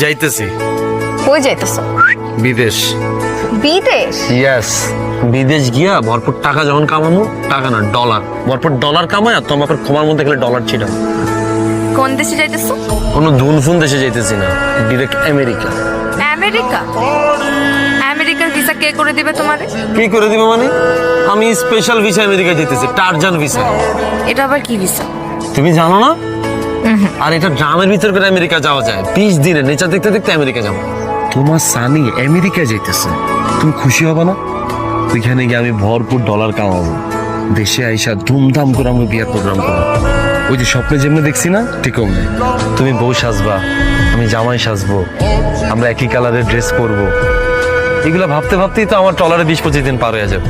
যাইতেছি। কই যাইতেছো? বিদেশ। বিদেশ? ইয়েস, বিদেশ গিয়া ভরপুর টাকা যখন কামামু, টাকা না ডলার, ভরপুর ডলার কামায় আর তোমার বাপের ক্ষমার মধ্যে গেলে ডলার ছিটাম। কোন দেশে যাইতেছো? কোনো ধুনফুন দেশে যাইতেছি না, ডিরেক্ট আমেরিকা। আমেরিকা? আমেরিকার ভিসা কে করে দিবে তোমারে? কি করে দিবে মানে? আমি স্পেশাল ভিসা আমেরিকা যেতেছি, টারজান ভিসা। এটা আবার কি ভিসা? তুমি জানো না? আর এটা ড্রামের ভিতর করে আমেরিকা যাওয়া যায়, 20 দিনে নেচার দেখতে দেখতে আমেরিকা যাবো। তোমার সানি আমেরিকা যাইতেছে, তুমি খুশি হবে না? ওইখানে গিয়ে আমি ভরপুর ডলার কামাবো, দেশে আইসা ধুমধাম করে আমি বিয়ের প্রোগ্রাম করবো। ওই যে স্বপ্নে যেমনি দেখছি না, ঠিক অমনি তুমি বউ সাজবা, আমি জামাই সাজবো, আমরা একই কালারের ড্রেস পরবো। এগুলো ভাবতে ভাবতেই তো আমার টলারে 20-25 দিন পার হয়ে যাবে।